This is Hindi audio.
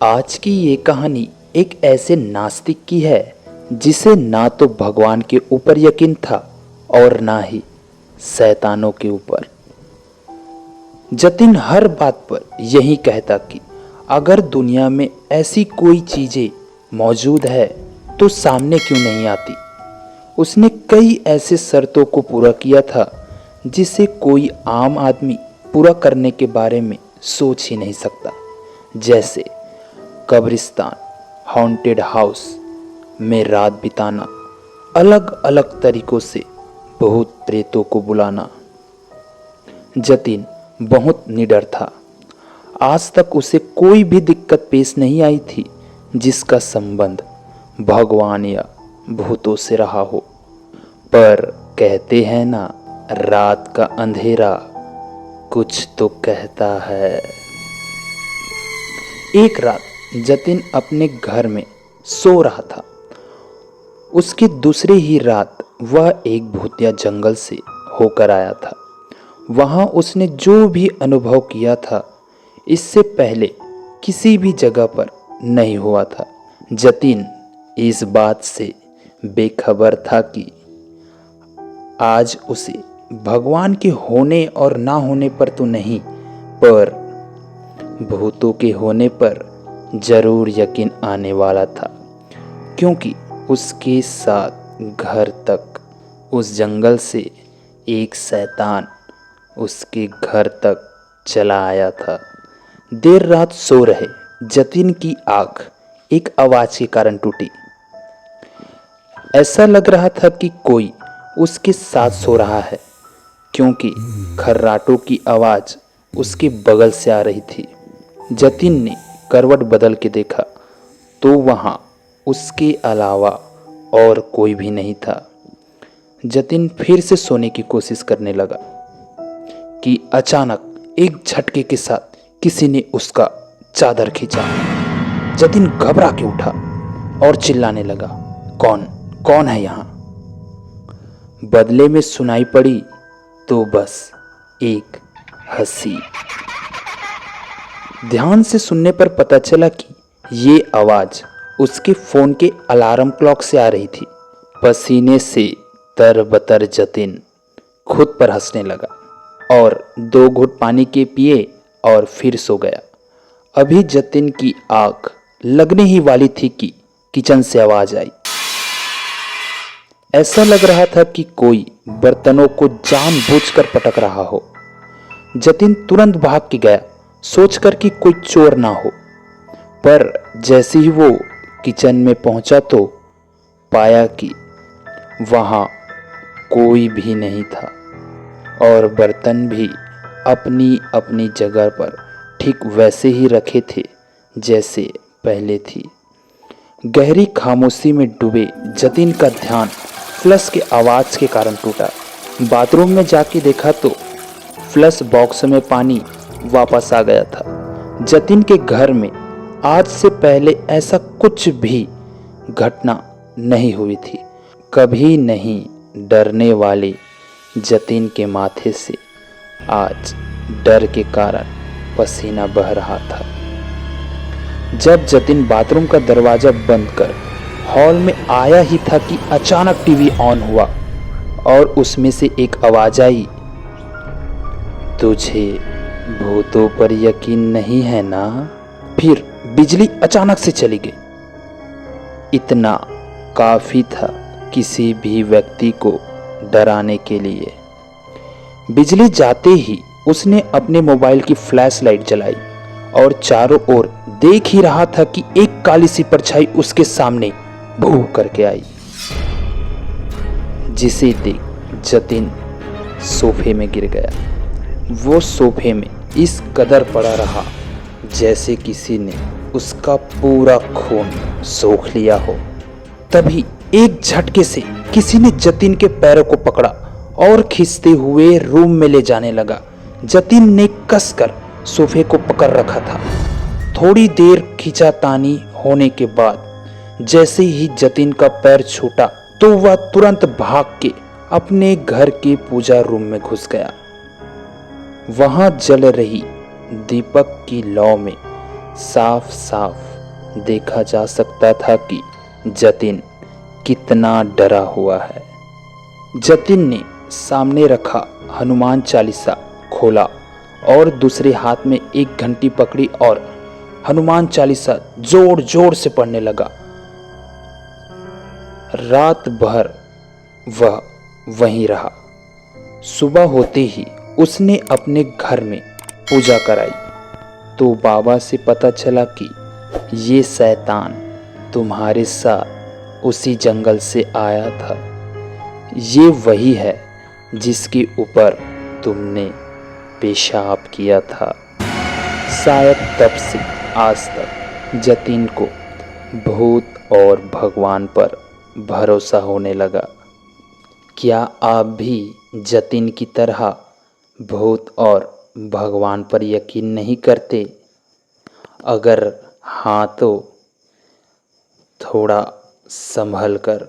आज की ये कहानी एक ऐसे नास्तिक की है जिसे ना तो भगवान के ऊपर यकीन था और ना ही शैतानों के ऊपर। जतिन हर बात पर यही कहता कि अगर दुनिया में ऐसी कोई चीजें मौजूद है तो सामने क्यों नहीं आती। उसने कई ऐसे शर्तों को पूरा किया था जिसे कोई आम आदमी पूरा करने के बारे में सोच ही नहीं सकता, जैसे कब्रिस्तान, हॉन्टेड हाउस में रात बिताना, अलग अलग तरीकों से भूत प्रेतों को बुलाना। जतिन बहुत निडर था। आज तक उसे कोई भी दिक्कत पेश नहीं आई थी जिसका संबंध भगवान या भूतों से रहा हो। पर कहते हैं ना, रात का अंधेरा कुछ तो कहता है। एक रात जतिन अपने घर में सो रहा था। उसकी दूसरी ही रात वह एक भूतिया जंगल से होकर आया था। वहां उसने जो भी अनुभव किया था इससे पहले किसी भी जगह पर नहीं हुआ था। जतिन इस बात से बेखबर था कि आज उसे भगवान के होने और ना होने पर तो नहीं, पर भूतों के होने पर जरूर यकीन आने वाला था, क्योंकि उसके साथ घर तक उस जंगल से एक शैतान उसके घर तक चला आया था। देर रात सो रहे जतिन की आंख एक आवाज के कारण टूटी। ऐसा लग रहा था कि कोई उसके साथ सो रहा है, क्योंकि खर्राटों की आवाज उसके बगल से आ रही थी। जतिन ने करवट बदल के देखा तो वहां उसके अलावा और कोई भी नहीं था। जतिन फिर से सोने की कोशिश करने लगा कि अचानक एक झटके के साथ किसी ने उसका चादर खींचा। जतिन घबरा के उठा और चिल्लाने लगा, कौन कौन है यहां? बदले में सुनाई पड़ी तो बस एक हंसी। ध्यान से सुनने पर पता चला कि ये आवाज उसके फोन के अलार्म क्लॉक से आ रही थी। पसीने से तरबतर जतिन खुद पर हंसने लगा और 2 घूंट पानी के पिए और फिर सो गया। अभी जतिन की आंख लगने ही वाली थी कि किचन से आवाज आई। ऐसा लग रहा था कि कोई बर्तनों को जानबूझकर पटक रहा हो। जतिन तुरंत भाग के गया, सोचकर कि कोई चोर ना हो। पर जैसे ही वो किचन में पहुंचा तो पाया कि वहां कोई भी नहीं था और बर्तन भी अपनी अपनी जगह पर ठीक वैसे ही रखे थे जैसे पहले थी। गहरी खामोशी में डूबे जतिन का ध्यान फ्लश के आवाज के कारण टूटा। बाथरूम में जाके देखा तो फ्लश बॉक्स में पानी वापस आ गया था। जतिन के घर में आज से पहले ऐसा कुछ भी घटना नहीं हुई थी। कभी नहीं डरने वाले जतिन के माथे से आज डर के कारण पसीना बह रहा था। जब जतिन बाथरूम का दरवाजा बंद कर हॉल में आया ही था कि अचानक टीवी ऑन हुआ और उसमें से एक आवाज आई, तुझे भूतों पर यकीन नहीं है ना? फिर बिजली अचानक से चली गई। इतना काफी था किसी भी व्यक्ति को डराने के लिए। बिजली जाते ही उसने अपने मोबाइल की फ्लैश लाइट जलाई और चारों ओर देख ही रहा था कि एक काली सी परछाई उसके सामने भू करके आई, जिसे देख जतिन सोफे में गिर गया। वो सोफे में इस कदर पड़ा रहा जैसे किसी ने उसका पूरा खून सोख लिया हो। तभी एक झटके से किसी ने जतिन के पैरों को पकड़ा और खींचते हुए रूम में ले जाने लगा। जतिन ने कसकर सोफे को पकड़ रखा था। थोड़ी देर खींचातानी होने के बाद जैसे ही जतिन का पैर छूटा तो वह तुरंत भाग के अपने घर के पूजा रूम में घुस गया। वहां जल रही दीपक की लौ में साफ साफ देखा जा सकता था कि जतिन कितना डरा हुआ है। जतिन ने सामने रखा हनुमान चालीसा खोला और दूसरे हाथ में एक घंटी पकड़ी और हनुमान चालीसा जोर जोर से पढ़ने लगा। रात भर वह वहीं रहा। सुबह होते ही उसने अपने घर में पूजा कराई तो बाबा से पता चला कि ये शैतान तुम्हारे साथ उसी जंगल से आया था। ये वही है जिसके ऊपर तुमने पेशाब किया था। शायद तब से आज तक जतिन को भूत और भगवान पर भरोसा होने लगा। क्या आप भी जतिन की तरह भूत और भगवान पर यकीन नहीं करते? अगर हाँ तो थोड़ा संभल कर